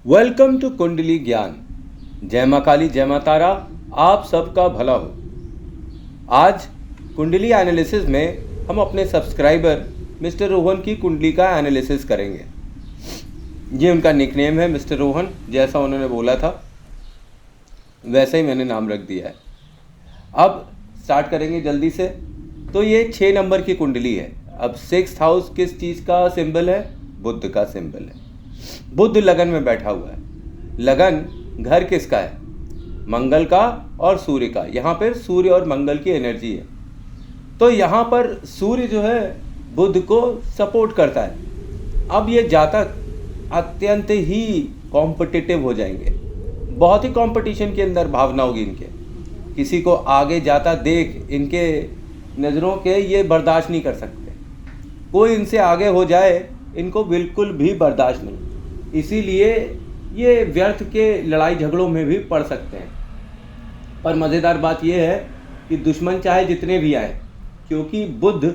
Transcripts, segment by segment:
Welcome to कुंडली ज्ञान। जय माँ काली, जय माँ तारा, आप सबका भला हो। आज कुंडली एनालिसिस में हम अपने सब्सक्राइबर मिस्टर रोहन की कुंडली का एनालिसिस करेंगे। ये उनका निकनेम है मिस्टर रोहन, जैसा उन्होंने बोला था वैसे ही मैंने नाम रख दिया है। अब स्टार्ट करेंगे जल्दी से। तो ये 6 नंबर की कुंडली है। अब 6th हाउस किस चीज़ का सिंबल है? बुध का सिंबल है। बुध लगन में बैठा हुआ है। लगन घर किसका है? मंगल का और सूर्य का। यहाँ पर सूर्य और मंगल की एनर्जी है। तो यहाँ पर सूर्य जो है बुध को सपोर्ट करता है। अब ये जातक अत्यंत ही कॉम्पिटिटिव हो जाएंगे। बहुत ही कंपटीशन के अंदर भावना होगी इनके। किसी को आगे जाता देख इनके नज़रों के ये बर्दाश्त नहीं कर सकते। कोई इनसे आगे हो जाए इनको बिल्कुल भी बर्दाश्त नहीं। इसीलिए ये व्यर्थ के लड़ाई झगड़ों में भी पड़ सकते हैं। पर मज़ेदार बात यह है कि दुश्मन चाहे जितने भी आए, क्योंकि बुध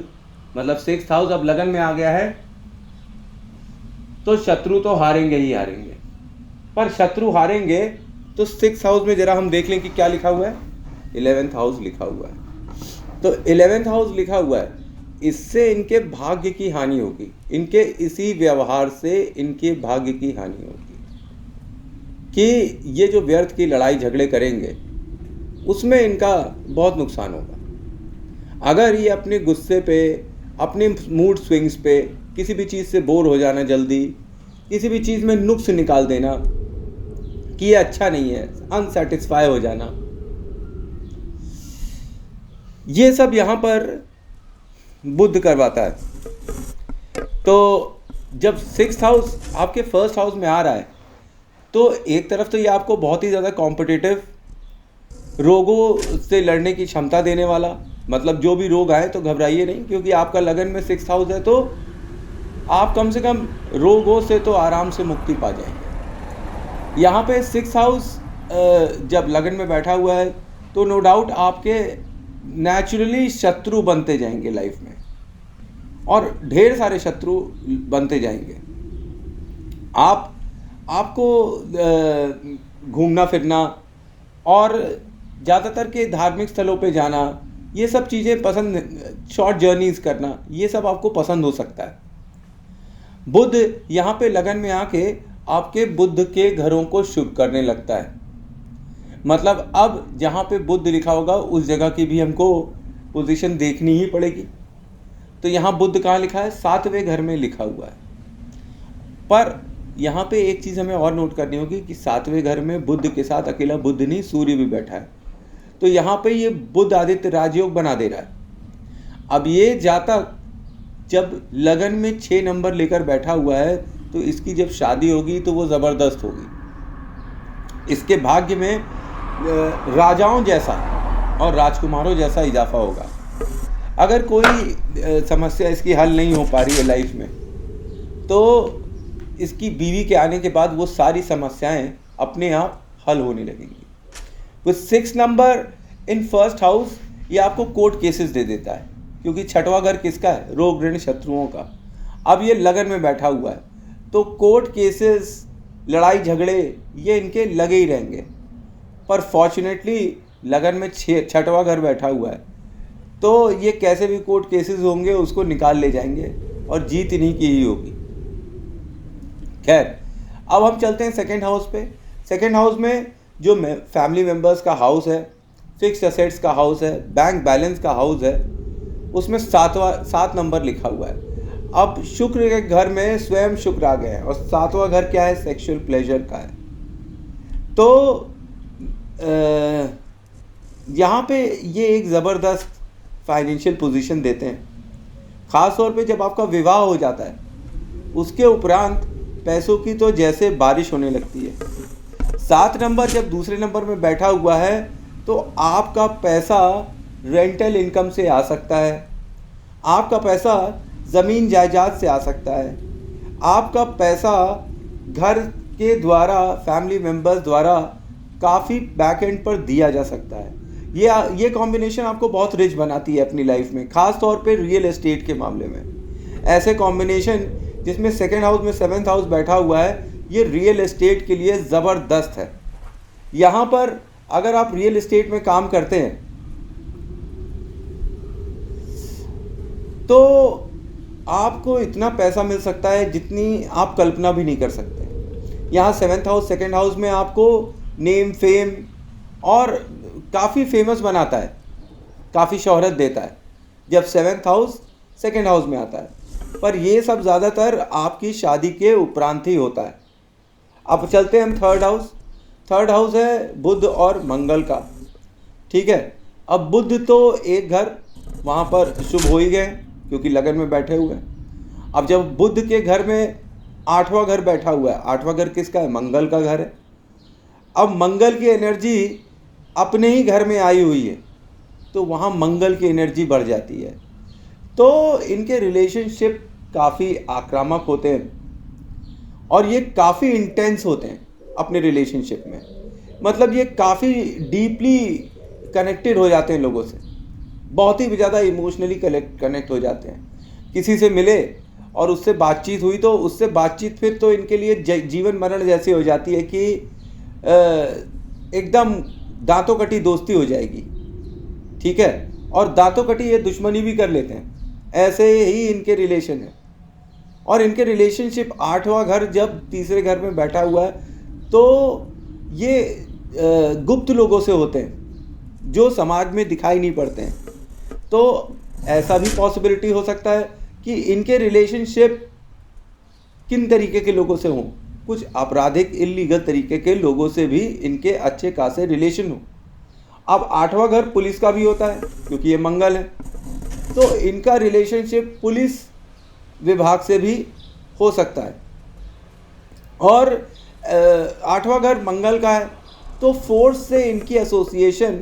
मतलब 6th हाउस अब लगन में आ गया है, तो शत्रु तो हारेंगे ही हारेंगे। पर शत्रु हारेंगे तो 6th हाउस में जरा हम देख लें कि क्या लिखा हुआ है। 11th हाउस लिखा हुआ है। तो 11th हाउस लिखा हुआ है, इससे इनके भाग्य की हानि होगी। इनके इसी व्यवहार से इनके भाग्य की हानि होगी कि ये जो व्यर्थ की लड़ाई झगड़े करेंगे उसमें इनका बहुत नुकसान होगा। अगर ये अपने गुस्से पे, अपने मूड स्विंग्स पे, किसी भी चीज़ से बोर हो जाना, जल्दी किसी भी चीज़ में नुक्स निकाल देना कि ये अच्छा नहीं है, अनसेटिस्फाई हो जाना, ये सब यहाँ पर बुध करवाता है। तो जब 6th हाउस आपके 1st हाउस में आ रहा है तो एक तरफ तो ये आपको बहुत ही ज़्यादा कॉम्पिटिटिव, रोगों से लड़ने की क्षमता देने वाला, मतलब जो भी रोग आए तो घबराइए नहीं, क्योंकि आपका लगन में 6th हाउस है तो आप कम से कम रोगों से तो आराम से मुक्ति पा जाएंगे। यहाँ पे 6th हाउस जब लगन में बैठा हुआ है तो नो डाउट आपके नेचुरली शत्रु बनते जाएंगे लाइफ में, और ढेर सारे शत्रु बनते जाएंगे। आपको घूमना फिरना और ज़्यादातर के धार्मिक स्थलों पे जाना, ये सब चीज़ें पसंद, शॉर्ट जर्नीज़ करना, ये सब आपको पसंद हो सकता है। बुध यहाँ पे लगन में आके आपके बुध के घरों को शुभ करने लगता है। मतलब अब जहाँ पे बुध लिखा होगा उस जगह की भी हमको पोजीशन देखनी ही पड़ेगी। तो यहाँ बुध कहाँ लिखा है? 7वें घर में लिखा हुआ है। पर यहाँ पे एक चीज़ हमें और नोट करनी होगी कि 7वें घर में बुध के साथ अकेला बुध नहीं, सूर्य भी बैठा है। तो यहाँ पे ये बुध आदित्य राजयोग बना दे रहा है। अब ये जातक जब लगन में 6 नंबर लेकर बैठा हुआ है तो इसकी जब शादी होगी तो वो ज़बरदस्त होगी। इसके भाग्य में राजाओं जैसा और राजकुमारों जैसा इजाफा होगा। अगर कोई समस्या इसकी हल नहीं हो पा रही है लाइफ में, तो इसकी बीवी के आने के बाद वो सारी समस्याएं अपने आप हल होने लगेंगी। तो 6 नंबर इन 1st हाउस ये आपको कोर्ट केसेस दे देता है, क्योंकि 6वां घर किसका है? रोग ऋण शत्रुओं का। अब ये लगन में बैठा हुआ है तो कोर्ट केसेस, लड़ाई झगड़े ये इनके लगे ही रहेंगे। पर फॉर्चुनेटली लगन में 6वां घर बैठा हुआ है तो ये कैसे भी कोर्ट केसेस होंगे उसको निकाल ले जाएंगे और जीत इन्हीं की ही होगी। खैर, अब हम चलते हैं 2nd हाउस पे। 2nd हाउस में जो फैमिली मेम्बर्स का हाउस है, फिक्स्ड असेट्स का हाउस है, बैंक बैलेंस का हाउस है, उसमें 7 नंबर लिखा हुआ है। अब शुक्र के घर में स्वयं शुक्र आ गए हैं और 7वां घर क्या है? सेक्सुअल प्लेजर का है। तो यहाँ पे ये एक ज़बरदस्त फाइनेंशियल पोजीशन देते हैं। ख़ास तौर पे जब आपका विवाह हो जाता है उसके उपरांत पैसों की तो जैसे बारिश होने लगती है। 7 नंबर जब दूसरे नंबर में बैठा हुआ है तो आपका पैसा रेंटल इनकम से आ सकता है, आपका पैसा ज़मीन जायदाद से आ सकता है, आपका पैसा घर के द्वारा, फैमिली मेम्बर्स द्वारा काफ़ी बैक एंड पर दिया जा सकता है। ये कॉम्बिनेशन आपको बहुत रिच बनाती है अपनी लाइफ में, ख़ास तौर पे रियल एस्टेट के मामले में। ऐसे कॉम्बिनेशन जिसमें 2nd हाउस में 7th हाउस बैठा हुआ है ये रियल एस्टेट के लिए ज़बरदस्त है। यहाँ पर अगर आप रियल एस्टेट में काम करते हैं तो आपको इतना पैसा मिल सकता है जितनी आप कल्पना भी नहीं कर सकते। यहाँ 7th हाउस 2nd हाउस में आपको नेम फेम और काफ़ी फेमस बनाता है, काफ़ी शोहरत देता है जब 7th हाउस 2nd हाउस में आता है। पर ये सब ज़्यादातर आपकी शादी के उपरांत ही होता है। अब चलते हैं हम 3rd हाउस। 3rd हाउस है बुध और मंगल का, ठीक है। अब बुध तो एक घर वहाँ पर शुभ हो ही गए क्योंकि लगन में बैठे हुए हैं। अब जब बुध के घर में 8वां घर बैठा हुआ है, 8वां घर किसका है? मंगल का घर है। अब मंगल की एनर्जी अपने ही घर में आई हुई है तो वहाँ मंगल की एनर्जी बढ़ जाती है। तो इनके रिलेशनशिप काफ़ी आक्रामक होते हैं और ये काफ़ी इंटेंस होते हैं अपने रिलेशनशिप में। मतलब ये काफ़ी डीपली कनेक्टेड हो जाते हैं लोगों से, बहुत ही ज़्यादा इमोशनली कनेक्ट हो जाते हैं। किसी से मिले और उससे बातचीत हुई तो उससे बातचीत फिर तो इनके लिए जीवन मरण जैसी हो जाती है कि एकदम दांतों कटी दोस्ती हो जाएगी, ठीक है। और दांतों कटी ये दुश्मनी भी कर लेते हैं, ऐसे ही इनके रिलेशन है। और इनके रिलेशनशिप 8वां घर जब तीसरे घर में बैठा हुआ है तो ये गुप्त लोगों से होते हैं जो समाज में दिखाई नहीं पड़ते हैं। तो ऐसा भी पॉसिबिलिटी हो सकता है कि इनके रिलेशनशिप किन तरीके के लोगों से हों, कुछ आपराधिक इलीगल तरीके के लोगों से भी इनके अच्छे खासे रिलेशन हो। अब 8वां घर पुलिस का भी होता है क्योंकि ये मंगल है, तो इनका रिलेशनशिप पुलिस विभाग से भी हो सकता है। और 8वां घर मंगल का है तो फोर्स से इनकी एसोसिएशन,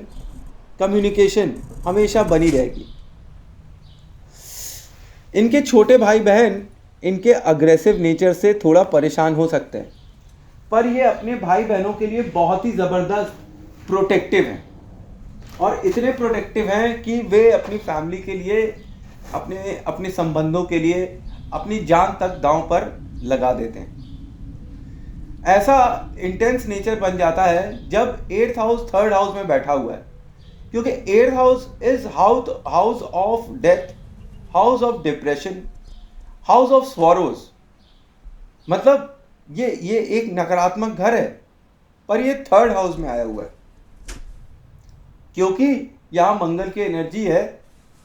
कम्युनिकेशन हमेशा बनी रहेगी। इनके छोटे भाई बहन इनके अग्रेसिव नेचर से थोड़ा परेशान हो सकते हैं, पर ये अपने भाई बहनों के लिए बहुत ही ज़बरदस्त प्रोटेक्टिव हैं। और इतने प्रोटेक्टिव हैं कि वे अपनी फैमिली के लिए, अपने संबंधों के लिए अपनी जान तक दांव पर लगा देते हैं। ऐसा इंटेंस नेचर बन जाता है जब 8th हाउस 3rd हाउस में बैठा हुआ है, क्योंकि 8th house is house of death, house of depression, house of sorrows. मतलब ये एक नकारात्मक घर है, पर ये 3rd हाउस में आया हुआ है क्योंकि यहाँ मंगल की एनर्जी है।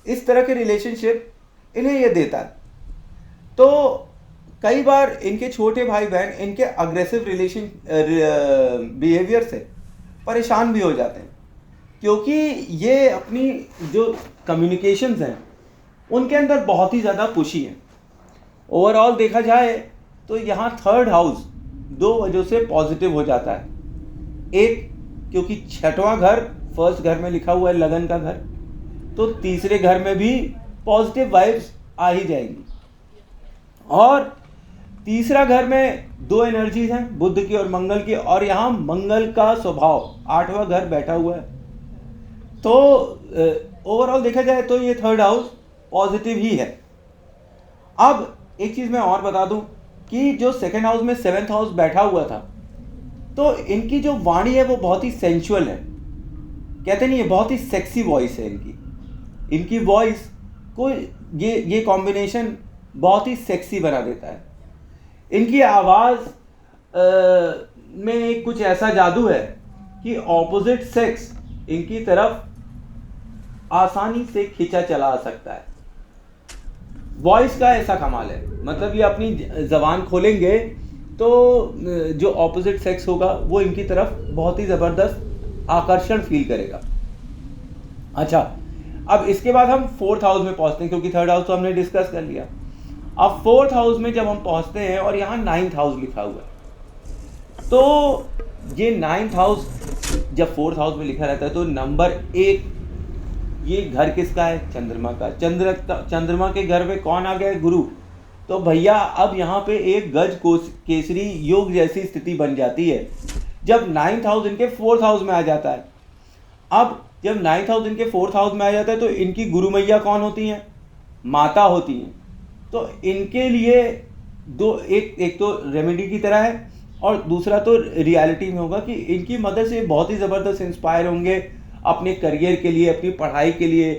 इस तरह के रिलेशनशिप इन्हें ये देता है। तो कई बार इनके छोटे भाई बहन इनके अग्रेसिव बिहेवियर से परेशान भी हो जाते हैं, क्योंकि ये अपनी जो कम्युनिकेशंस हैं उनके अंदर बहुत ही ज़्यादा पुशी है। ओवरऑल देखा जाए तो यहाँ 3rd हाउस 2 वजह से पॉजिटिव हो जाता है। एक, क्योंकि 6वां घर 1st घर में लिखा हुआ है लगन का घर, तो तीसरे घर में भी पॉजिटिव वाइब्स आ ही जाएंगी। और तीसरा घर में 2 एनर्जीज हैं, बुध की और मंगल की, और यहाँ मंगल का स्वभाव 8वां घर बैठा हुआ है। तो ओवरऑल देखा जाए तो ये 3rd हाउस पॉजिटिव ही है। अब एक चीज़ मैं और बता दूं कि जो 2nd हाउस में 7th हाउस बैठा हुआ था, तो इनकी जो वाणी है वो बहुत ही सेंसुअल है। कहते नहीं, ये बहुत ही सेक्सी वॉइस है इनकी वॉइस को ये कॉम्बिनेशन बहुत ही सेक्सी बना देता है। इनकी आवाज़ में कुछ ऐसा जादू है कि ऑपोजिट सेक्स इनकी तरफ आसानी से खींचा चला आ सकता है। वॉइस का ऐसा कमाल है, मतलब ये अपनी ज़बान खोलेंगे तो जो ऑपोजिट सेक्स होगा वो इनकी तरफ बहुत ही ज़बरदस्त आकर्षण फील करेगा। अच्छा, अब इसके बाद हम 4th हाउस में पहुंचते हैं, क्योंकि 3rd हाउस तो हमने डिस्कस कर लिया। अब 4th हाउस में जब हम पहुंचते हैं और यहाँ 9th हाउस लिखा हुआ है, तो ये 9th हाउस जब 4th हाउस में लिखा रहता है तो नंबर 1 ये घर किसका है? चंद्रमा का। चंद्रमा के घर में कौन आ गया? गुरु। तो भैया अब यहाँ पे एक गज केसरी योग जैसी स्थिति बन जाती है जब 9th हाउस इनके 4th हाउस में आ जाता है। अब जब 9th हाउस इनके 4th हाउस में आ जाता है तो इनकी गुरु मैया कौन होती हैं? माता होती हैं। तो इनके लिए एक तो रेमेडी की तरह है, और दूसरा तो रियलिटी में होगा कि इनकी मदद से बहुत ही ज़बरदस्त इंस्पायर होंगे अपने करियर के लिए, अपनी पढ़ाई के लिए,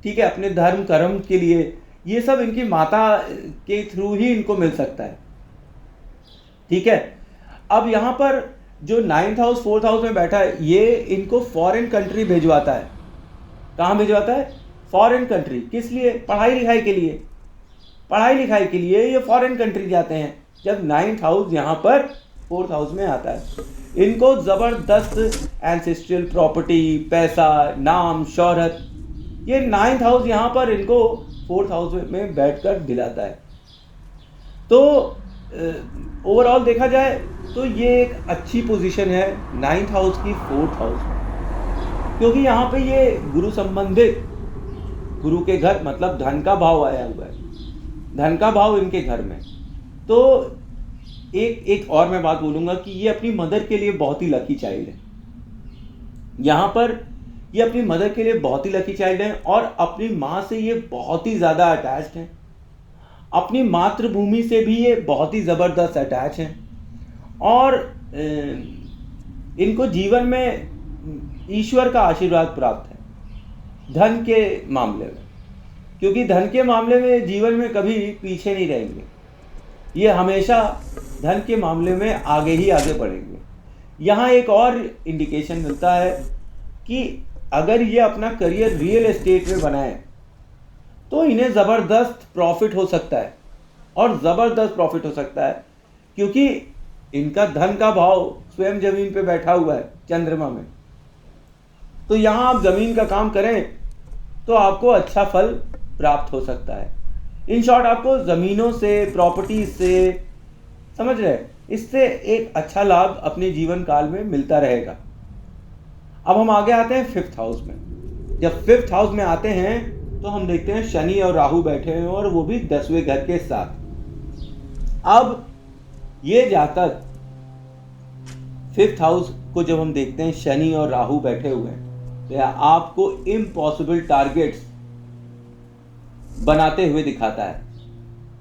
ठीक है, अपने धर्म कर्म के लिए। ये सब इनकी माता के थ्रू ही इनको मिल सकता है, ठीक है। अब यहाँ पर जो 9th हाउस 4th हाउस में बैठा है, ये इनको फॉरेन कंट्री भिजवाता है। कहाँ भिजवाता है? Foreign country. किस लिए? पढ़ाई लिखाई के लिए। पढ़ाई लिखाई के लिए ये फॉरेन कंट्री जाते हैं जब 9th हाउस यहाँ पर 4th हाउस में आता है। इनको ज़बरदस्त एंसेस्ट्रियल प्रॉपर्टी, पैसा, नाम, शोहरत, ये 9th हाउस यहाँ पर इनको 4th हाउस में बैठकर दिलाता है। तो ओवरऑल देखा जाए तो ये एक अच्छी पोजीशन है 9th हाउस की 4th हाउस में, क्योंकि यहाँ पे ये गुरु संबंधित, गुरु के घर मतलब धन का भाव आया हुआ है, धन का भाव इनके घर में। तो एक और मैं बात बोलूँगा कि ये अपनी मदर के लिए बहुत ही लकी चाइल्ड है। यहाँ पर ये अपनी मदर के लिए बहुत ही लकी चाइल्ड है और अपनी माँ से ये बहुत ही ज़्यादा अटैच्ड हैं। अपनी मातृभूमि से भी ये बहुत ही ज़बरदस्त अटैच हैं और इनको जीवन में ईश्वर का आशीर्वाद प्राप्त है धन के मामले में, क्योंकि धन के मामले में जीवन में कभी पीछे नहीं रहेंगे। ये हमेशा धन के मामले में आगे ही आगे बढ़ेंगे। यहाँ एक और इंडिकेशन मिलता है कि अगर ये अपना करियर रियल एस्टेट में बनाएं तो इन्हें ज़बरदस्त प्रॉफिट हो सकता है और ज़बरदस्त प्रॉफिट हो सकता है, क्योंकि इनका धन का भाव स्वयं जमीन पे बैठा हुआ है चंद्रमा में। तो यहाँ आप ज़मीन का काम करें तो आपको अच्छा फल प्राप्त हो सकता है। इन शॉर्ट आपको ज़मीनों से, प्रॉपर्टी से, समझ रहे, इससे एक अच्छा लाभ अपने जीवन काल में मिलता रहेगा। अब हम आगे आते हैं 5th हाउस में। जब 5th हाउस में आते हैं तो हम देखते हैं शनि और राहु बैठे हैं और वो भी 10वें घर के साथ। अब ये जातक 5th हाउस को जब हम देखते हैं शनि और राहु बैठे हुए हैं तो आपको इम्पॉसिबल टारगेट्स बनाते हुए दिखाता है।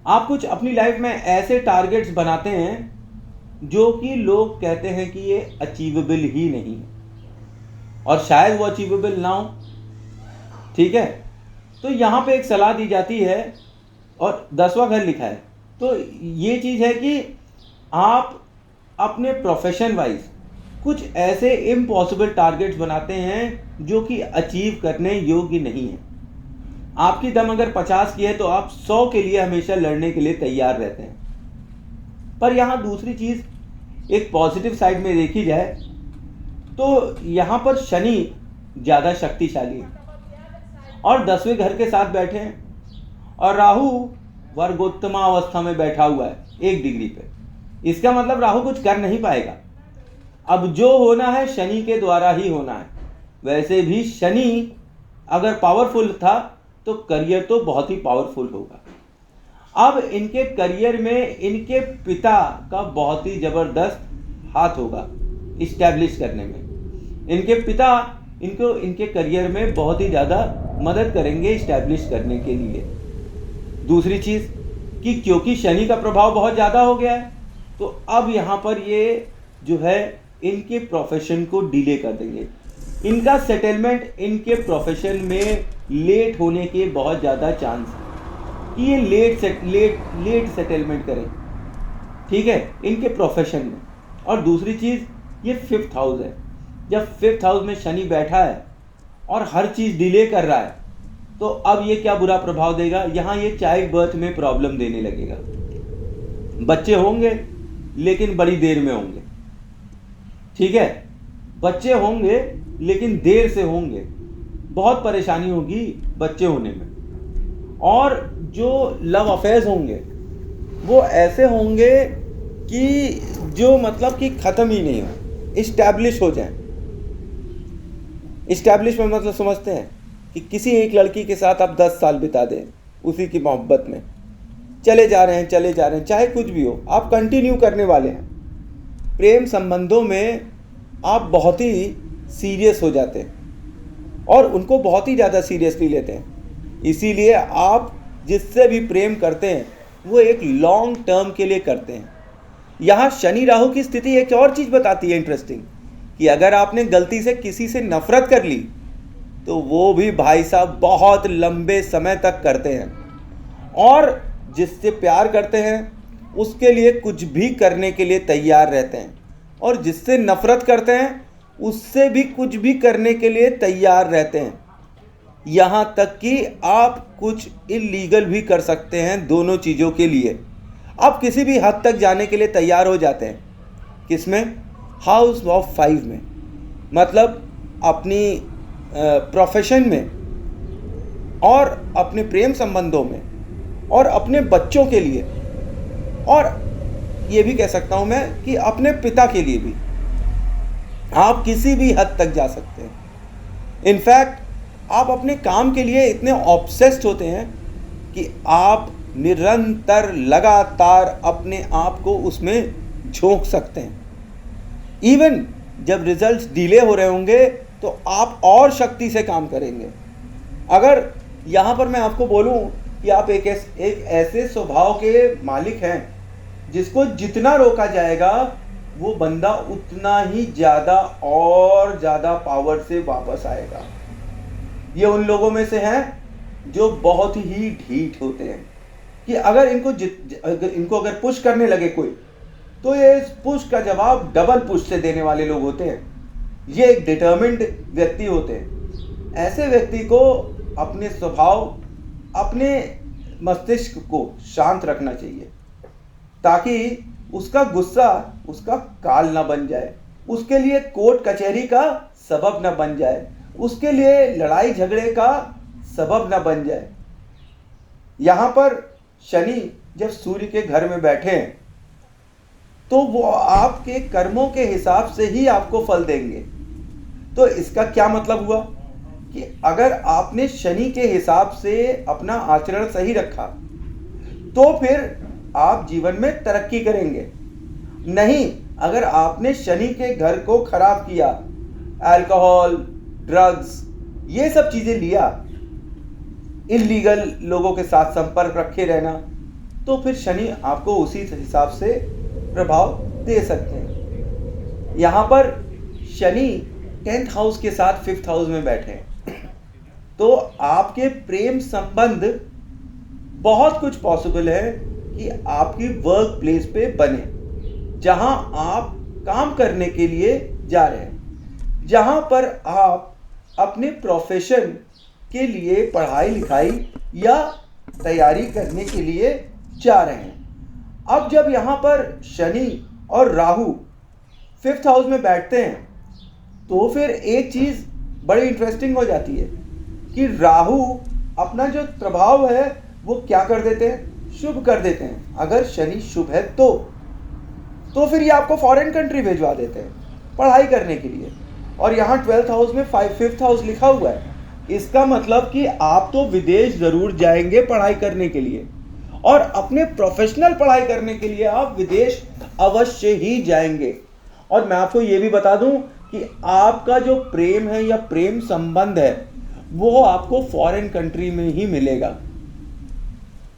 आप कुछ अपनी लाइफ में ऐसे टारगेट्स बनाते हैं जो कि लोग कहते हैं कि ये अचीवेबल ही नहीं है और शायद वो अचीवेबल ना हो, ठीक है। तो यहाँ पे एक सलाह दी जाती है और 10वां घर लिखा है, तो ये चीज़ है कि आप अपने प्रोफेशन वाइज कुछ ऐसे इम्पॉसिबल टारगेट्स बनाते हैं जो कि अचीव करने योग्य नहीं है। आपकी दम अगर 50 की है तो आप 100 के लिए हमेशा लड़ने के लिए तैयार रहते हैं। पर यहाँ दूसरी चीज़ एक पॉजिटिव साइड में देखी जाए तो यहाँ पर शनि ज़्यादा शक्तिशाली है और 10वें घर के साथ बैठे हैं और राहु वर्गोत्तमा अवस्था में बैठा हुआ है 1 डिग्री पे। इसका मतलब राहु कुछ कर नहीं पाएगा। अब जो होना है शनि के द्वारा ही होना है। वैसे भी शनि अगर पावरफुल था तो करियर तो बहुत ही पावरफुल होगा। अब इनके करियर में इनके पिता का बहुत ही ज़बरदस्त हाथ होगा इस्टेब्लिश करने में। इनके पिता इनको इनके करियर में बहुत ही ज़्यादा मदद करेंगे इस्टेब्लिश करने के लिए। दूसरी चीज़ कि क्योंकि शनि का प्रभाव बहुत ज़्यादा हो गया है तो अब यहाँ पर ये जो है इनके प्रोफेशन को डिले कर देंगे। इनका सेटलमेंट इनके प्रोफेशन में लेट होने के बहुत ज़्यादा चांस है कि ये लेट सेटलमेंट करें, ठीक है, इनके प्रोफेशन में। और दूसरी चीज़ ये 5th हाउस है। जब 5th हाउस में शनि बैठा है और हर चीज़ डिले कर रहा है तो अब ये क्या बुरा प्रभाव देगा, यहाँ ये चाइल्ड बर्थ में प्रॉब्लम देने लगेगा। बच्चे होंगे लेकिन बड़ी देर में होंगे, ठीक है, बच्चे होंगे लेकिन देर से होंगे, बहुत परेशानी होगी बच्चे होने में। और जो लव अफेयर्स होंगे वो ऐसे होंगे कि जो मतलब कि ख़त्म ही नहीं हो, इस्टेब्लिश हो जाएं। इस्टेब्लिश में मतलब समझते हैं कि किसी एक लड़की के साथ आप 10 साल बिता दें, उसी की मोहब्बत में चले जा रहे हैं, चाहे कुछ भी हो, आप कंटिन्यू करने वाले हैं। प्रेम संबंधों में आप बहुत ही सीरियस हो जाते हैं और उनको बहुत ही ज़्यादा सीरियसली लेते हैं। इसीलिए आप जिससे भी प्रेम करते हैं वो एक लॉन्ग टर्म के लिए करते हैं। यहाँ शनि राहु की स्थिति एक और चीज बताती है इंटरेस्टिंग, कि अगर आपने गलती से किसी से नफरत कर ली तो वो भी भाई साहब बहुत लंबे समय तक करते हैं, और जिससे प्यार करते हैं उसके लिए कुछ भी करने के लिए तैयार रहते हैं, और जिससे नफरत करते हैं उससे भी कुछ भी करने के लिए तैयार रहते हैं। यहाँ तक कि आप कुछ इलीगल भी कर सकते हैं दोनों चीज़ों के लिए। आप किसी भी हद तक जाने के लिए तैयार हो जाते हैं। किसमें? हाउस ऑफ 5 में, मतलब अपनी प्रोफेशन में, और अपने प्रेम संबंधों में, और अपने बच्चों के लिए, और ये भी कह सकता हूँ मैं कि अपने पिता के लिए भी आप किसी भी हद तक जा सकते हैं। इनफैक्ट आप अपने काम के लिए इतने ऑब्सेस्ड होते हैं कि आप निरंतर लगातार अपने आप को उसमें झोंक सकते हैं। इवन जब रिजल्ट्स डिले हो रहे होंगे तो आप और शक्ति से काम करेंगे। अगर यहाँ पर मैं आपको बोलूँ कि आप एक ऐसे स्वभाव के मालिक हैं जिसको जितना रोका जाएगा वो बंदा उतना ही ज़्यादा और ज़्यादा पावर से वापस आएगा। ये उन लोगों में से हैं जो बहुत ही ढीठ होते हैं कि अगर इनको अगर पुश करने लगे कोई, तो ये इस पुश का जवाब डबल पुश से देने वाले लोग होते हैं। ये एक डिटर्मिन्ड व्यक्ति होते हैं। ऐसे व्यक्ति को अपने स्वभाव, अपने मस्तिष्क को शांत रखना चाहिए ताकि उसका गुस्सा उसका काल ना बन जाए, उसके लिए कोर्ट कचहरी का सबब ना बन जाए, उसके लिए लड़ाई झगड़े का सबब ना बन जाए। यहाँ पर शनि जब सूर्य के घर में बैठे हैं तो वो आपके कर्मों के हिसाब से ही आपको फल देंगे। तो इसका क्या मतलब हुआ कि अगर आपने शनि के हिसाब से अपना आचरण सही रखा तो फिर आप जीवन में तरक्की करेंगे। नहीं, अगर आपने शनि के घर को खराब किया, अल्कोहल, ड्रग्स, ये सब चीजें लिया, इलीगल लोगों के साथ संपर्क रखे रहना, तो फिर शनि आपको उसी हिसाब से प्रभाव दे सकते हैं। यहाँ पर शनि 10th हाउस के साथ 5th हाउस में बैठे हैं, तो आपके प्रेम संबंध बहुत कुछ पॉसिबल है कि आपकी वर्क प्लेस पे बने, जहां आप काम करने के लिए जा रहे हैं, जहां पर आप अपने प्रोफेशन के लिए पढ़ाई लिखाई या तैयारी करने के लिए जा रहे हैं। अब जब यहाँ पर शनि और राहु 5th हाउस में बैठते हैं तो फिर एक चीज़ बड़ी इंटरेस्टिंग हो जाती है कि राहु अपना जो प्रभाव है वो क्या कर देते हैं? शुभ कर देते हैं। अगर शनि शुभ है तो फिर ये आपको फॉरेन कंट्री भिजवा देते हैं पढ़ाई करने के लिए। और यहाँ 12th हाउस में 5th हाउस लिखा हुआ है, इसका मतलब कि आप तो विदेश ज़रूर जाएंगे पढ़ाई करने के लिए, और अपने प्रोफेशनल पढ़ाई करने के लिए आप विदेश अवश्य ही जाएंगे। और मैं आपको ये भी बता दूं कि आपका जो प्रेम है या प्रेम संबंध है वो आपको फॉरेन कंट्री में ही मिलेगा।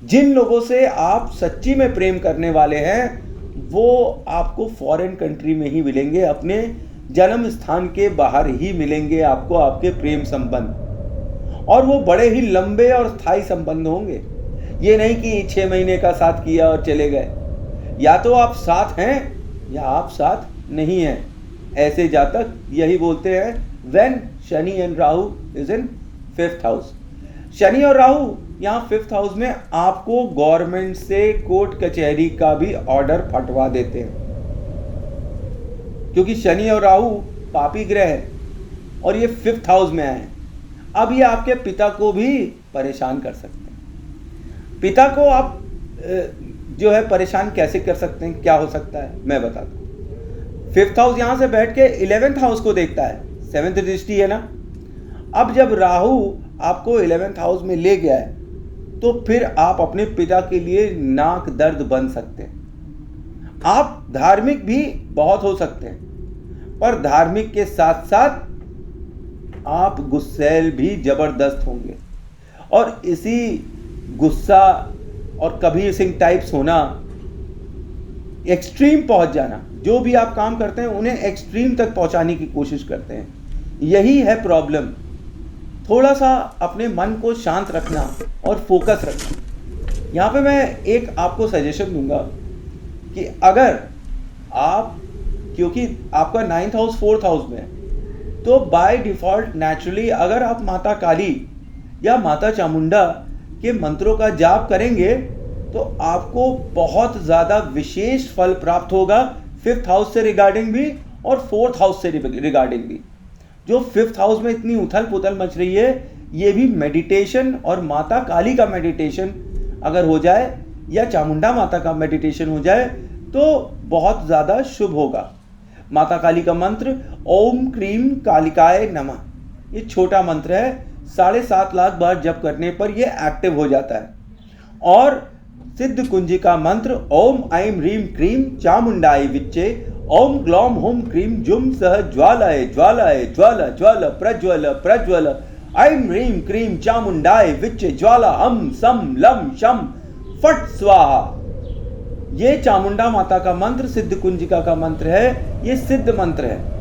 जिन लोगों से आप सच्ची में प्रेम करने वाले हैं वो आपको फॉरेन कंट्री में ही मिलेंगे, अपने जन्म स्थान के बाहर ही मिलेंगे आपको आपके प्रेम संबंध, और वो बड़े ही लंबे और स्थायी संबंध होंगे। ये नहीं कि 6 महीने का साथ किया और चले गए। या तो आप साथ हैं या आप साथ नहीं हैं। ऐसे जातक यही बोलते हैं when Shani and Rahu is in 5th house. Shani और राहु यहाँ 5th हाउस में आपको गवर्नमेंट से कोर्ट कचहरी का भी ऑर्डर फटवा देते हैं, क्योंकि शनि और राहु पापी ग्रह है और ये 5th हाउस में आए हैं। अब ये आपके पिता को भी परेशान कर सकते हैं। पिता को आप जो है परेशान कैसे कर सकते हैं, क्या हो सकता है, मैं बताता हूँ। 5th हाउस यहाँ से बैठ के 11th हाउस को देखता है, 7th दृष्टि है ना। अब जब राहु आपको 11th हाउस में ले गया है तो फिर आप अपने पिता के लिए नाक दर्द बन सकते हैं। आप धार्मिक भी बहुत हो सकते हैं, पर धार्मिक के साथ साथ आप गुस्सैल भी जबरदस्त होंगे। और इसी गुस्सा और कबीर सिंह टाइप्स होना, एक्सट्रीम पहुंच जाना, जो भी आप काम करते हैं उन्हें एक्सट्रीम तक पहुंचाने की कोशिश करते हैं। यही है प्रॉब्लम। थोड़ा सा अपने मन को शांत रखना और फोकस रखना। यहाँ पे मैं एक आपको सजेशन दूंगा कि अगर आप, क्योंकि आपका 9th हाउस 4th हाउस में है, तो बाय डिफ़ॉल्ट नेचुरली अगर आप माता काली या माता चामुंडा के मंत्रों का जाप करेंगे तो आपको बहुत ज़्यादा विशेष फल प्राप्त होगा 5th हाउस से रिगार्डिंग भी और 4th हाउस से रिगार्डिंग भी। जो 5th हाउस में इतनी उथल पुथल मच रही है, ये भी मेडिटेशन और माता काली का मेडिटेशन अगर हो जाए या चामुंडा माता का मेडिटेशन हो जाए तो बहुत ज़्यादा शुभ होगा। माता काली का मंत्र ओम क्रीम कालिकाय नमः, ये छोटा मंत्र है, 7.5 लाख बार जप करने पर ये एक्टिव हो जाता है। और सिद्ध कुंजी का मंत्र ओम ऐं ह्रीं क्रीं चामुंडाय विच्चे ओम ग्लौम हुम क्रीं जुम सह ज्वालाय ज्वालाय ज्वाला ज्वाला प्रज्वल प्रज्वल ऐं ह्रीं क्रीं चामुंडाय विच्चे ज्वाला हम सम लम शम फट स्वाहा। ये चामुंडा माता का मंत्र सिद्ध कुंजिका का मंत्र है, ये सिद्ध मंत्र है।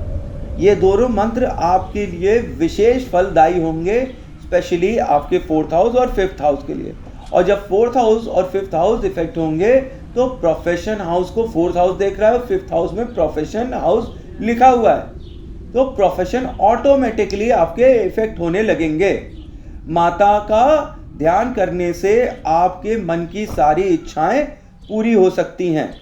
ये दोनों मंत्र आपके लिए विशेष फलदायी होंगे, स्पेशली आपके 4th हाउस और 5th हाउस के लिए। और जब 4th हाउस और 5th हाउस इफेक्ट होंगे तो प्रोफेशन हाउस को 4th हाउस देख रहा है और 5th हाउस में प्रोफेशन हाउस लिखा हुआ है, तो प्रोफेशन ऑटोमेटिकली आपके इफेक्ट होने लगेंगे। माता का ध्यान करने से आपके मन की सारी इच्छाएं पूरी हो सकती हैं।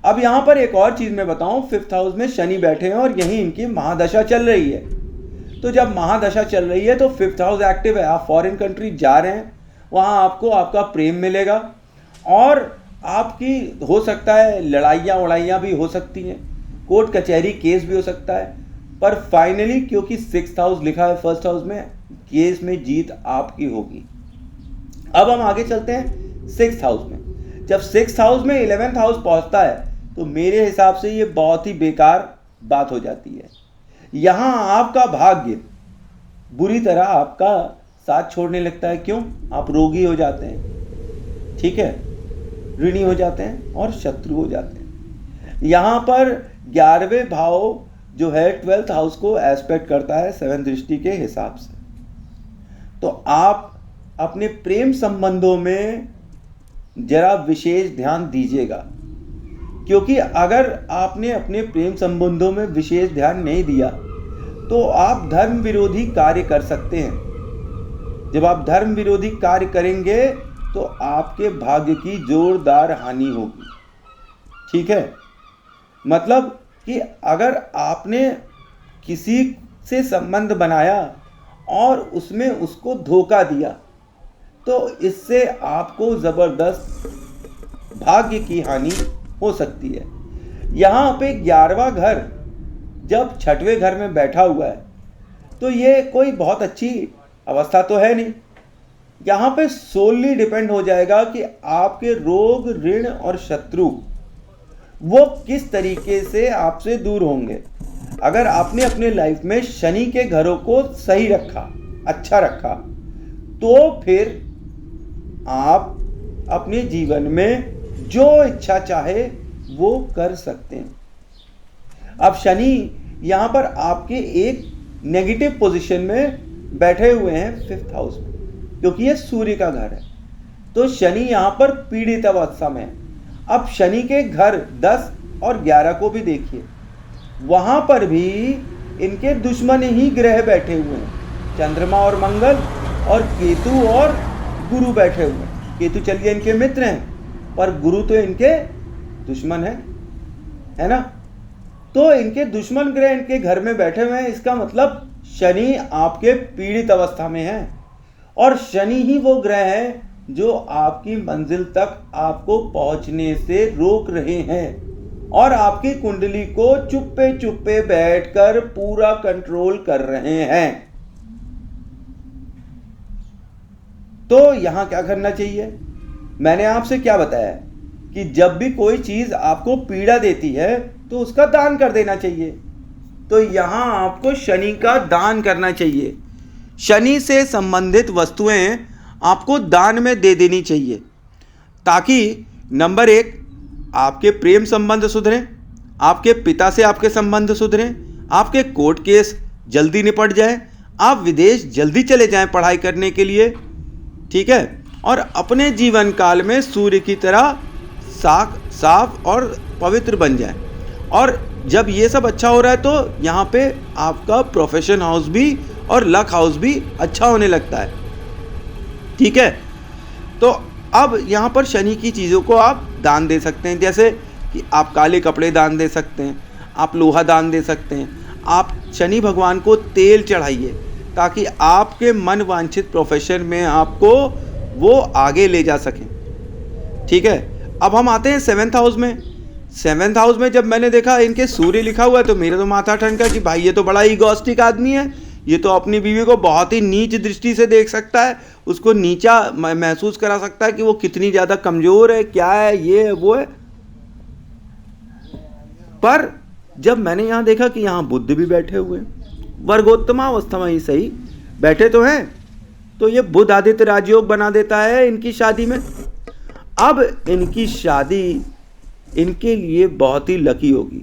अब यहाँ पर एक और चीज़ मैं बताऊँ, 5th हाउस में शनि बैठे हैं और यहीं इनकी महादशा चल रही है। तो जब महादशा चल रही है तो 5th हाउस एक्टिव है, आप फॉरेन कंट्री जा रहे हैं, वहाँ आपको आपका प्रेम मिलेगा और आपकी हो सकता है लड़ाइयाँ उड़ाइयाँ भी हो सकती हैं, कोर्ट कचहरी केस भी हो सकता है, पर फाइनली क्योंकि 6th हाउस लिखा है 1st हाउस में, केस में जीत आपकी होगी। अब हम आगे चलते हैं 6th हाउस में। जब 6th हाउस में 11th हाउस पहुंचता है तो मेरे हिसाब से ये बहुत ही बेकार बात हो जाती है। यहाँ आपका भाग्य बुरी तरह आपका साथ छोड़ने लगता है। क्यों? आप रोगी हो जाते हैं, ठीक है, ऋणी हो जाते हैं और शत्रु हो जाते हैं। यहाँ पर 11वें भाव जो है 12th हाउस को एस्पेक्ट करता है 7 दृष्टि के हिसाब से। तो आप अपने प्रेम संबंधों में जरा विशेष ध्यान दीजिएगा, क्योंकि अगर आपने अपने प्रेम संबंधों में विशेष ध्यान नहीं दिया तो आप धर्म विरोधी कार्य कर सकते हैं। जब आप धर्म विरोधी कार्य करेंगे तो आपके भाग्य की जोरदार हानि होगी, ठीक है। मतलब कि अगर आपने किसी से संबंध बनाया और उसमें उसको धोखा दिया तो इससे आपको ज़बरदस्त भाग्य की हानि हो सकती है। यहाँ पे 11वां घर जब 6वें घर में बैठा हुआ है तो ये कोई बहुत अच्छी अवस्था तो है नहीं। यहाँ पे सोलली डिपेंड हो जाएगा कि आपके रोग, ऋण और शत्रु वो किस तरीके से आपसे दूर होंगे। अगर आपने अपने लाइफ में शनि के घरों को सही रखा, अच्छा रखा, तो फिर आप अपने जीवन में जो इच्छा चाहे वो कर सकते हैं। अब शनि यहाँ पर आपके एक नेगेटिव पोजीशन में बैठे हुए हैं 5th हाउस में, क्योंकि ये सूर्य का घर है। तो शनि यहाँ पर पीड़ित अवस्था में है। अब शनि के घर 10 और 11 को भी देखिए, वहाँ पर भी इनके दुश्मन ही ग्रह बैठे हुए हैं, चंद्रमा और मंगल और केतु और गुरु बैठे हुए हैं। केतु चलिए इनके मित्र हैं, पर गुरु तो इनके दुश्मन है ना। तो इनके दुश्मन ग्रह इनके घर में बैठे हुए हैं, इसका मतलब शनि आपके पीड़ित अवस्था में है। और शनि ही वो ग्रह है जो आपकी मंजिल तक आपको पहुंचने से रोक रहे हैं और आपकी कुंडली को चुप्पे चुप्पे बैठकर पूरा कंट्रोल कर रहे हैं। तो यहां क्या करना चाहिए? मैंने आपसे क्या बताया कि जब भी कोई चीज आपको पीड़ा देती है तो उसका दान कर देना चाहिए। तो यहां आपको शनि का दान करना चाहिए। शनि से संबंधित वस्तुएं आपको दान में दे देनी चाहिए, ताकि नंबर 1 आपके प्रेम संबंध सुधरें, आपके पिता से आपके संबंध सुधरें, आपके कोर्ट केस जल्दी निपट जाए, आप विदेश जल्दी चले जाएं पढ़ाई करने के लिए, ठीक है, और अपने जीवन काल में सूर्य की तरह साफ और पवित्र बन जाए। और जब ये सब अच्छा हो रहा है तो यहाँ पे आपका प्रोफेशन हाउस भी और लक हाउस भी अच्छा होने लगता है, ठीक है। तो अब यहाँ पर शनि की चीज़ों को आप दान दे सकते हैं, जैसे कि आप काले कपड़े दान दे सकते हैं, आप लोहा दान दे सकते हैं, आप शनि भगवान को तेल चढ़ाइए ताकि आपके मन वांछित प्रोफेशन में आपको वो आगे ले जा सकें, ठीक है। अब हम आते हैं 7th हाउस में। 7th हाउस में जब मैंने देखा इनके सूर्य लिखा हुआ है तो मेरे तो माथा ठनका कि भाई ये तो बड़ा ईगोइस्टिक आदमी है, ये तो अपनी बीवी को बहुत ही नीच दृष्टि से देख सकता है, उसको नीचा महसूस करा सकता है कि वो कितनी ज़्यादा कमज़ोर है, क्या है, ये है वो है। पर जब मैंने यहाँ देखा कि यहाँ बुध भी बैठे हुए हैं, वर्गोत्तमावस्था में ही सही बैठे तो हैं, तो ये बुध आदित्य राजयोग बना देता है इनकी शादी में। अब इनकी शादी इनके लिए बहुत ही लकी होगी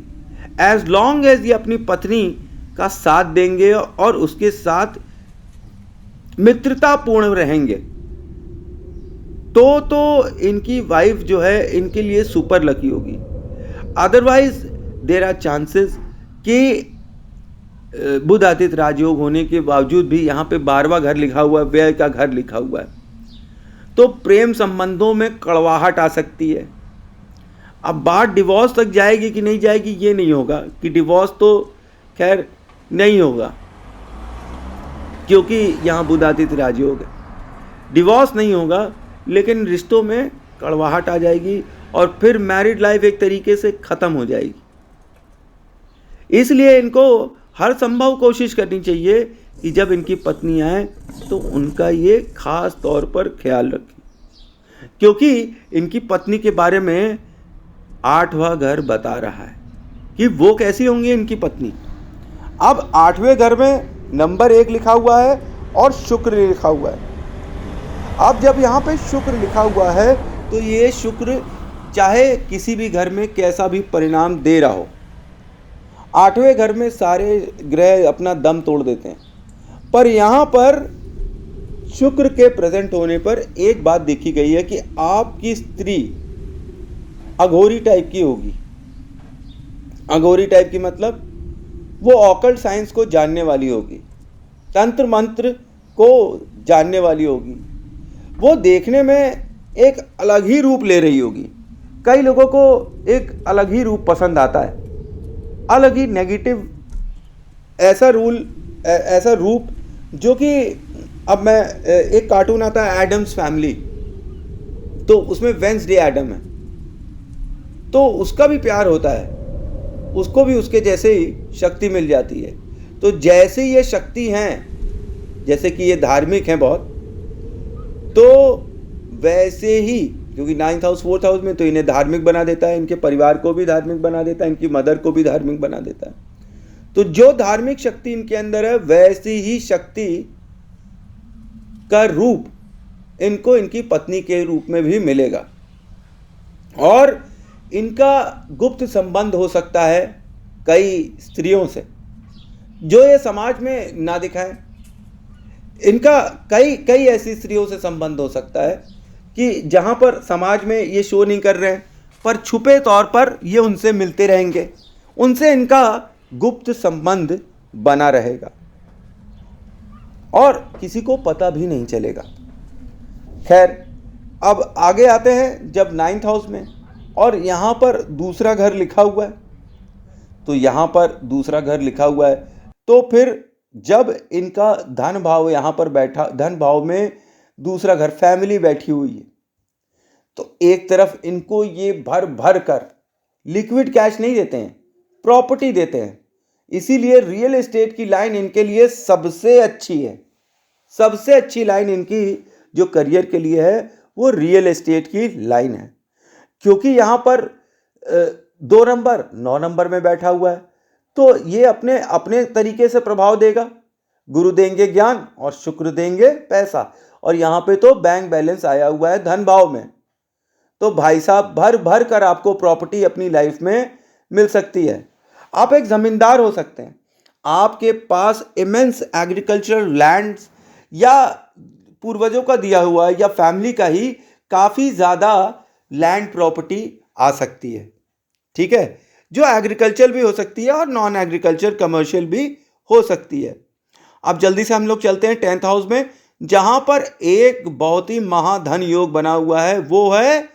एज लॉन्ग एज ये अपनी पत्नी का साथ देंगे और उसके साथ मित्रतापूर्ण रहेंगे, तो इनकी वाइफ जो है इनके लिए सुपर लकी होगी। अदरवाइज देयर आर चांसेस कि बुध आदित्य राजयोग होने के बावजूद भी यहाँ पे 12वां घर लिखा हुआ है, व्यय का घर लिखा हुआ है, तो प्रेम संबंधों में कड़वाहट आ सकती है। अब बात डिवोर्स तक जाएगी कि नहीं जाएगी ये नहीं होगा, कि डिवोर्स तो खैर नहीं होगा क्योंकि यहाँ बुध आदित्य राजयोग है, डिवोर्स नहीं होगा, लेकिन रिश्तों में कड़वाहट आ जाएगी और फिर मैरिड लाइफ एक तरीके से ख़त्म हो जाएगी। इसलिए इनको हर संभव कोशिश करनी चाहिए कि जब इनकी पत्नी आए तो उनका ये खास तौर पर ख्याल रखें, क्योंकि इनकी पत्नी के बारे में 8वां घर बता रहा है कि वो कैसी होंगी इनकी पत्नी। अब 8वें घर में नंबर 1 लिखा हुआ है और शुक्र लिखा हुआ है। अब जब यहाँ पे शुक्र लिखा हुआ है तो ये शुक्र चाहे किसी भी घर में कैसा भी परिणाम दे रहा हो, 8वें घर में सारे ग्रह अपना दम तोड़ देते हैं, पर यहाँ पर शुक्र के प्रेजेंट होने पर एक बात देखी गई है कि आपकी स्त्री अघोरी टाइप की होगी। अघोरी टाइप की मतलब वो ऑकल्ट साइंस को जानने वाली होगी, तंत्र मंत्र को जानने वाली होगी, वो देखने में एक अलग ही रूप ले रही होगी। कई लोगों को एक अलग ही रूप पसंद आता है, अलग ही नेगेटिव ऐसा रूप जो कि अब मैं एक कार्टून आता है एडम्स फैमिली, तो उसमें वेंसडे एडम है, तो उसका भी प्यार होता है, उसको भी उसके जैसे ही शक्ति मिल जाती है। तो जैसे ये शक्ति हैं, जैसे कि ये धार्मिक हैं बहुत, तो वैसे ही क्योंकि 9th हाउस 4th हाउस में तो इन्हें धार्मिक बना देता है, इनके परिवार को भी धार्मिक बना देता है, इनकी मदर को भी धार्मिक बना देता है। तो जो धार्मिक शक्ति इनके अंदर है वैसी ही शक्ति का रूप इनको इनकी पत्नी के रूप में भी मिलेगा और इनका गुप्त संबंध हो सकता है कई स्त्रियों से जो ये समाज में ना दिखाएं। इनका कई ऐसी स्त्रियों से संबंध हो सकता है कि जहां पर समाज में ये शो नहीं कर रहे हैं, पर छुपे तौर पर ये उनसे मिलते रहेंगे, उनसे इनका गुप्त संबंध बना रहेगा और किसी को पता भी नहीं चलेगा। खैर, अब आगे आते हैं जब 9th हाउस में और यहाँ पर दूसरा घर लिखा हुआ है, तो यहाँ पर दूसरा घर लिखा हुआ है तो फिर जब इनका धन भाव यहाँ पर बैठा, धन भाव में दूसरा घर फैमिली बैठी हुई है, तो एक तरफ इनको ये भर भर कर लिक्विड कैश नहीं देते हैं, प्रॉपर्टी देते हैं। इसीलिए रियल एस्टेट की लाइन इनके लिए सबसे अच्छी है। सबसे अच्छी लाइन इनकी जो करियर के लिए है वो रियल एस्टेट की लाइन है, क्योंकि यहाँ पर 2 नंबर 9 नंबर में बैठा हुआ है, तो ये अपने अपने तरीके से प्रभाव देगा। गुरु देंगे ज्ञान और शुक्र देंगे पैसा, और यहाँ पे तो बैंक बैलेंस आया हुआ है धन भाव में, तो भाई साहब भर भर कर आपको प्रॉपर्टी अपनी लाइफ में मिल सकती है। आप एक ज़मींदार हो सकते हैं, आपके पास इमेंस एग्रीकल्चरल लैंड्स या पूर्वजों का दिया हुआ या फैमिली का ही काफ़ी ज़्यादा लैंड प्रॉपर्टी आ सकती है, ठीक है, जो एग्रीकल्चर भी हो सकती है और नॉन एग्रीकल्चर कमर्शियल भी हो सकती है। अब जल्दी से हम लोग चलते हैं 10th हाउस में, जहां पर एक बहुत ही महाधन योग बना हुआ है, वो है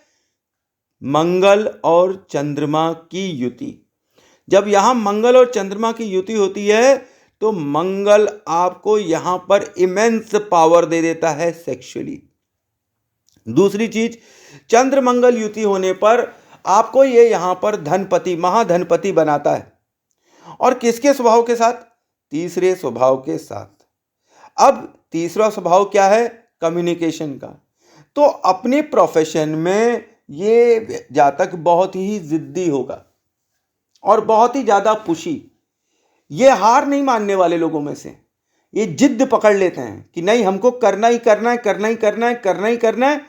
मंगल और चंद्रमा की युति। जब यहां मंगल और चंद्रमा की युति होती है तो मंगल आपको यहां पर इमेंस पावर दे देता है सेक्सुअली। दूसरी चीज, चंद्र मंगल युति होने पर आपको ये यहां पर धनपति महाधनपति बनाता है। और किसके स्वभाव के साथ? तीसरे स्वभाव के साथ। अब तीसरा स्वभाव क्या है? कम्युनिकेशन का। तो अपने प्रोफेशन में ये जातक बहुत ही जिद्दी होगा और बहुत ही ज्यादा पुशी। ये हार नहीं मानने वाले लोगों में से, ये जिद्द पकड़ लेते हैं कि नहीं, हमको करना ही करना है, करना ही करना है, करना ही करना है।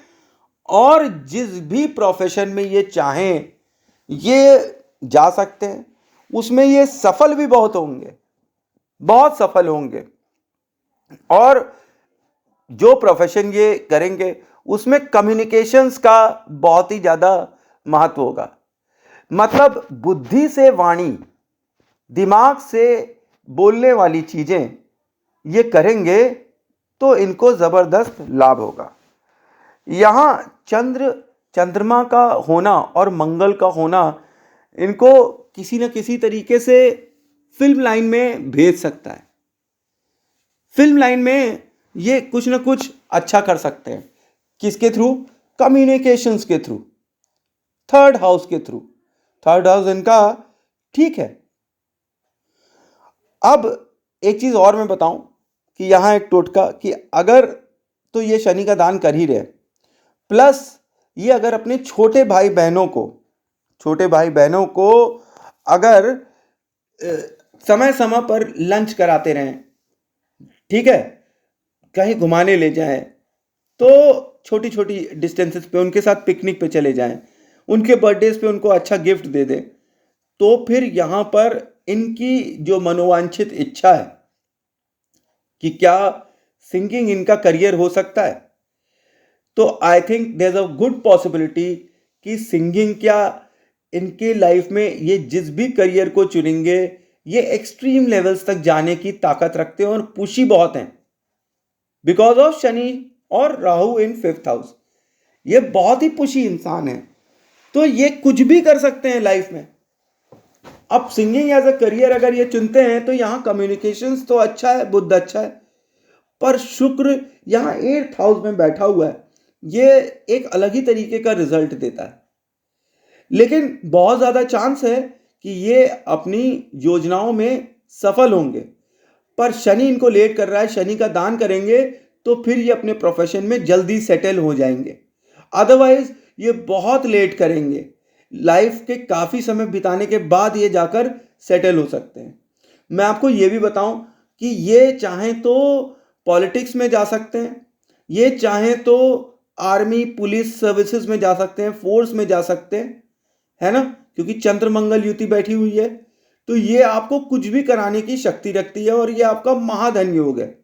और जिस भी प्रोफेशन में ये चाहें ये जा सकते हैं, उसमें ये सफल भी बहुत होंगे, बहुत सफल होंगे। और जो प्रोफेशन ये करेंगे उसमें कम्युनिकेशंस का बहुत ही ज़्यादा महत्व होगा। मतलब बुद्धि से वाणी, दिमाग से बोलने वाली चीज़ें ये करेंगे तो इनको ज़बरदस्त लाभ होगा। यहाँ चंद्रमा का होना और मंगल का होना इनको किसी न किसी तरीके से फिल्म लाइन में भेज सकता है। फिल्म लाइन में ये कुछ न कुछ अच्छा कर सकते हैं। किसके थ्रू? कम्युनिकेशंस के थ्रू, थर्ड हाउस के थ्रू। थर्ड हाउस इनका ठीक है। अब एक चीज और मैं बताऊं कि यहां एक टोटका कि अगर तो ये शनि का दान कर ही रहे, प्लस ये अगर अपने छोटे भाई बहनों को अगर समय समय पर लंच कराते रहें, ठीक है, कहीं घुमाने ले जाएं, तो छोटी छोटी डिस्टेंसेस पे उनके साथ पिकनिक पे चले जाएं, उनके बर्थडेज पे उनको अच्छा गिफ्ट दे दें, तो फिर यहाँ पर इनकी जो मनोवांछित इच्छा है कि क्या सिंगिंग इनका करियर हो सकता है, तो I think there is a good possibility कि सिंगिंग क्या इनके लाइफ में ये जिस भी करियर को चुनेंगे ये एक्सट्रीम लेवल्स तक जाने की ताकत रखते हैं और पुशी बहुत हैं बिकॉज ऑफ शनि और राहु इन 5th हाउस। ये बहुत ही पुशी इंसान है, तो ये कुछ भी कर सकते हैं लाइफ में। अब सिंगिंग एज अ करियर अगर ये चुनते हैं तो यहाँ कम्युनिकेशंस तो अच्छा है, बुद्ध अच्छा है, पर शुक्र यहाँ 8th हाउस में बैठा हुआ है, ये एक अलग ही तरीके का रिजल्ट देता है। लेकिन बहुत ज्यादा चांस है कि ये अपनी योजनाओं में सफल होंगे, पर शनि इनको लेट कर रहा है। शनि का दान करेंगे तो फिर ये अपने प्रोफेशन में जल्दी सेटल हो जाएंगे, अदरवाइज ये बहुत लेट करेंगे। लाइफ के काफ़ी समय बिताने के बाद ये जाकर सेटल हो सकते हैं। मैं आपको ये भी बताऊं कि ये चाहें तो पॉलिटिक्स में जा सकते हैं, ये चाहें तो आर्मी पुलिस सर्विसेज में जा सकते हैं, फोर्स में जा सकते हैं, है ना, क्योंकि चंद्र मंगल युति बैठी हुई है। तो ये आपको कुछ भी कराने की शक्ति रखती है और ये आपका महाधन योग है।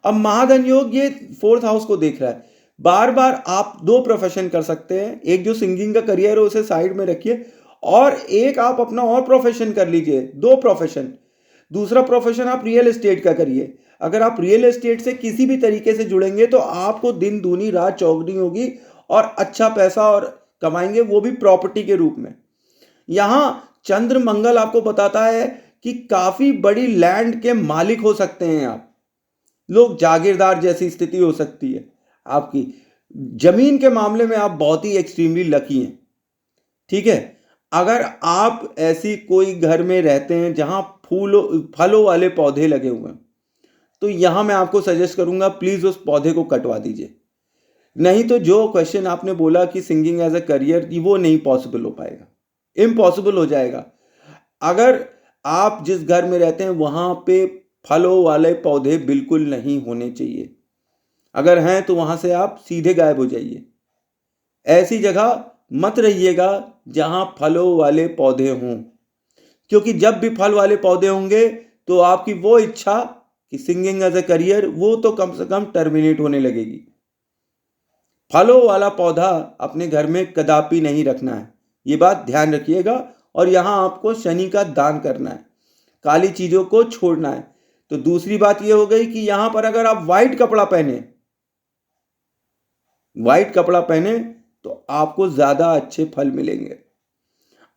अब महाधन योग ये 4th हाउस को देख रहा है। बार बार आप 2 प्रोफेशन कर सकते हैं, एक जो सिंगिंग का करियर है उसे साइड में रखिए और एक आप अपना और प्रोफेशन कर लीजिए, 2 प्रोफेशन। दूसरा प्रोफेशन आप रियल एस्टेट का करिए। अगर आप रियल एस्टेट से किसी भी तरीके से जुड़ेंगे तो आपको दिन दूनी रात चौगनी होगी और अच्छा पैसा और कमाएंगे, वो भी प्रॉपर्टी के रूप में। यहाँ चंद्र मंगल आपको बताता है कि काफी बड़ी लैंड के मालिक हो सकते हैं आप लोग, जागीरदार जैसी स्थिति हो सकती है आपकी। जमीन के मामले में आप बहुत ही एक्सट्रीमली लकी हैं, ठीक है। अगर आप ऐसी कोई घर में रहते हैं जहां फलों वाले पौधे लगे हुए हैं, तो यहां मैं आपको सजेस्ट करूंगा प्लीज उस पौधे को कटवा दीजिए। नहीं तो जो क्वेश्चन आपने बोला कि सिंगिंग एज अ करियर, वो नहीं पॉसिबल हो पाएगा, इम्पॉसिबल हो जाएगा। अगर आप जिस घर में रहते हैं वहां पे फलों वाले पौधे बिल्कुल नहीं होने चाहिए, अगर हैं तो वहां से आप सीधे गायब हो जाइए। ऐसी जगह मत रहिएगा जहां फलों वाले पौधे हों, क्योंकि जब भी फल वाले पौधे होंगे तो आपकी वो इच्छा कि सिंगिंग एज ए करियर, वो तो कम से कम टर्मिनेट होने लगेगी। फलों वाला पौधा अपने घर में कदापि नहीं रखना है, ये बात ध्यान रखिएगा। और यहाँ आपको शनि का दान करना है, काली चीजों को छोड़ना है। तो दूसरी बात ये हो गई कि यहाँ पर अगर आप व्हाइट कपड़ा पहने तो आपको ज्यादा अच्छे फल मिलेंगे।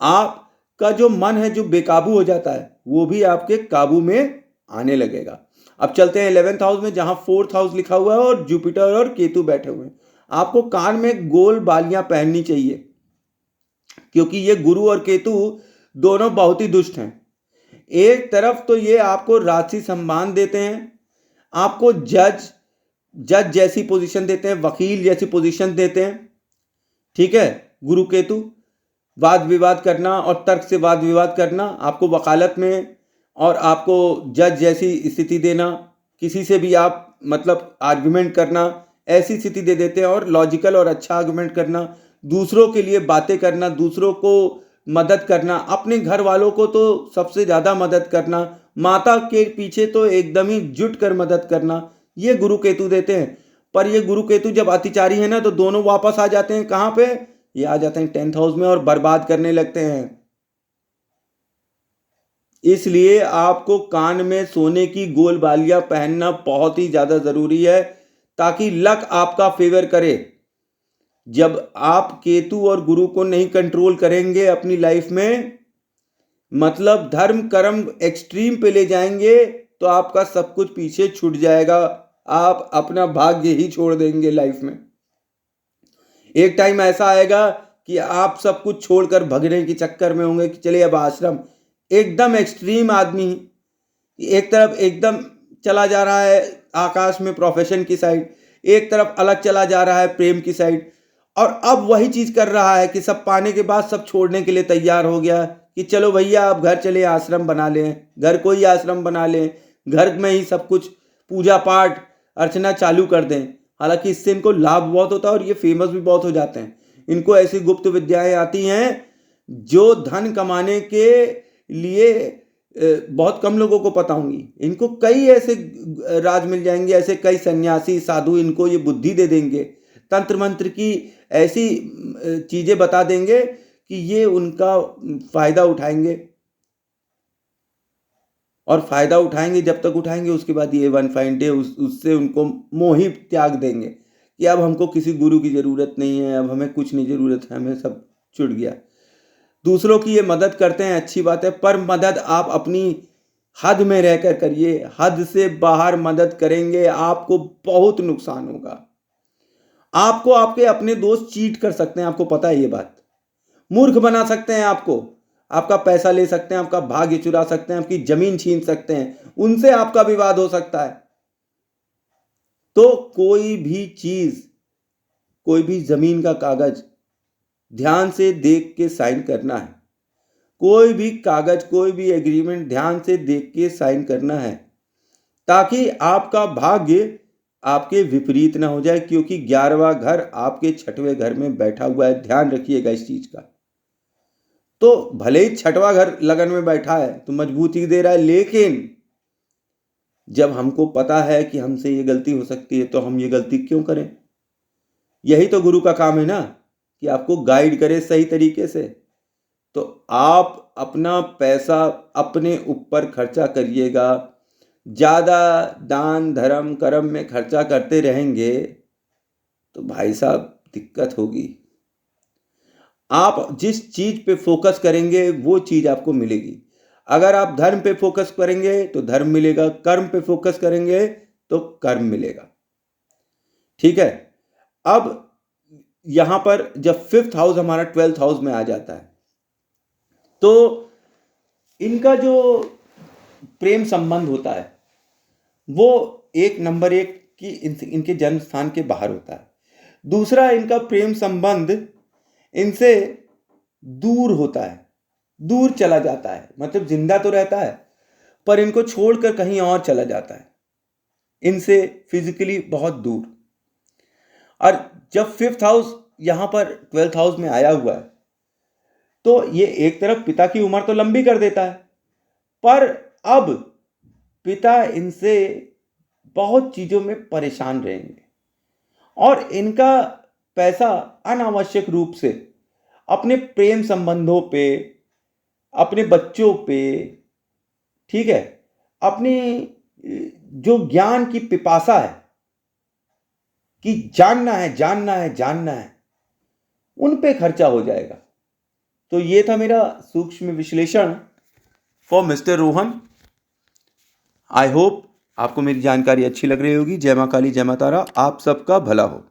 आपका जो मन है जो बेकाबू हो जाता है वो भी आपके काबू में आने लगेगा। अब चलते हैं 11th हाउस में, जहां 4th हाउस लिखा हुआ है और जुपिटर और केतु बैठे हुए हैं। आपको कान में गोल बालियां पहननी चाहिए, क्योंकि ये गुरु और केतु दोनों बहुत ही दुष्ट हैं। एक तरफ तो ये आपको राजसी सम्मान देते हैं, आपको जज जैसी पोजीशन देते हैं, वकील जैसी पोजीशन देते हैं, ठीक है। गुरु केतु वाद विवाद करना और तर्क से वाद विवाद करना, आपको वकालत में और आपको जज जैसी स्थिति देना, किसी से भी आप मतलब आर्गुमेंट करना, ऐसी स्थिति दे देते हैं। और लॉजिकल और अच्छा आर्गुमेंट करना, दूसरों के लिए बातें करना, दूसरों को मदद करना, अपने घर वालों को तो सबसे ज़्यादा मदद करना, माता के पीछे तो एकदम ही जुट कर मदद करना, ये गुरु केतु देते हैं। पर ये गुरु केतु जब अतिचारी है ना, तो दोनों वापस आ जाते हैं कहाँ पे, ये आ जाते हैं 10th हाउस में और बर्बाद करने लगते हैं। इसलिए आपको कान में सोने की गोल बालियां पहनना बहुत ही ज्यादा जरूरी है, ताकि लक आपका फेवर करे। जब आप केतु और गुरु को नहीं कंट्रोल करेंगे अपनी लाइफ में, मतलब धर्म कर्म एक्सट्रीम पे ले जाएंगे, तो आपका सब कुछ पीछे छूट जाएगा, आप अपना भाग्य ही छोड़ देंगे लाइफ में। एक टाइम ऐसा आएगा कि आप सब कुछ छोड़कर भगने के चक्कर में होंगे कि चलिए अब आश्रम। एकदम एक्सट्रीम आदमी एक तरफ एकदम चला जा रहा है आकाश में प्रोफेशन की साइड, एक तरफ अलग चला जा रहा है प्रेम की साइड, और अब वही चीज कर रहा है कि सब पाने के बाद सब छोड़ने के लिए तैयार हो गया कि चलो भैया आप घर चले आश्रम बना लें, घर को ही आश्रम बना लें, घर में ही सब कुछ पूजा पाठ अर्चना चालू कर दें। हालांकि इससे इनको लाभ बहुत होता है और ये फेमस भी बहुत हो जाते हैं। इनको ऐसी गुप्त विद्याएं आती हैं जो धन कमाने के लिए बहुत कम लोगों को पता होंगी। इनको कई ऐसे राज मिल जाएंगे, ऐसे कई सन्यासी साधु इनको ये बुद्धि दे देंगे, तंत्र मंत्र की ऐसी चीजें बता देंगे कि ये उनका फायदा उठाएंगे। और फायदा उठाएंगे, जब तक उठाएंगे उसके बाद ये वन फाइन डे उससे उनको मोह ही त्याग देंगे कि अब हमको किसी गुरु की ज़रूरत नहीं है, अब हमें कुछ नहीं ज़रूरत है, हमें सब छूट गया। दूसरों की ये मदद करते हैं, अच्छी बात है, पर मदद आप अपनी हद में रहकर करिए। हद से बाहर मदद करेंगे आपको बहुत नुकसान होगा। आपको आपके अपने दोस्त चीट कर सकते हैं, आपको पता है ये बात, मूर्ख बना सकते हैं आपको, आपका पैसा ले सकते हैं, आपका भाग्य चुरा सकते हैं, आपकी जमीन छीन सकते हैं, उनसे आपका विवाद हो सकता है। तो कोई भी चीज, कोई भी जमीन का कागज ध्यान से देख के साइन करना है। कोई भी कागज, कोई भी एग्रीमेंट ध्यान से देख के साइन करना है, ताकि आपका भाग्य आपके विपरीत ना हो जाए, क्योंकि 11वां घर आपके 6वें घर में बैठा हुआ है। ध्यान रखिएगा इस चीज का। तो भले ही 6वां घर लगन में बैठा है तो मजबूती दे रहा है, लेकिन जब हमको पता है कि हमसे ये गलती हो सकती है तो हम ये गलती क्यों करें। यही तो गुरु का काम है ना, कि आपको गाइड करे सही तरीके से। तो आप अपना पैसा अपने ऊपर खर्चा करिएगा। ज़्यादा दान धर्म कर्म में खर्चा करते रहेंगे तो भाई साहब दिक्कत होगी। आप जिस चीज़ पे फोकस करेंगे वो चीज़ आपको मिलेगी। अगर आप धर्म पे फोकस करेंगे तो धर्म मिलेगा, कर्म पे फोकस करेंगे तो कर्म मिलेगा। ठीक है। अब यहां पर जब 5th हाउस हमारा 12th हाउस में आ जाता है तो इनका जो प्रेम संबंध होता है वो नंबर 1 की इनके जन्म स्थान के बाहर होता है। दूसरा, इनका प्रेम संबंध इनसे दूर होता है, दूर चला जाता है, मतलब जिंदा तो रहता है पर इनको छोड़कर कहीं और चला जाता है, इनसे फिजिकली बहुत दूर। और जब 5th हाउस यहाँ पर 12th हाउस में आया हुआ है, तो ये एक तरफ पिता की उम्र तो लंबी कर देता है, पर अब पिता इनसे बहुत चीज़ों में परेशान रहेंगे और इनका पैसा अनावश्यक रूप से अपने प्रेम संबंधों पे, अपने बच्चों पे, ठीक है, अपनी जो ज्ञान की पिपासा है कि जानना है जानना है जानना है, उन पे खर्चा हो जाएगा। तो ये था मेरा सूक्ष्म विश्लेषण for mister Rohan. I hope आपको मेरी जानकारी अच्छी लग रही होगी। जय मां काली, जय मां तारा, आप सबका भला हो।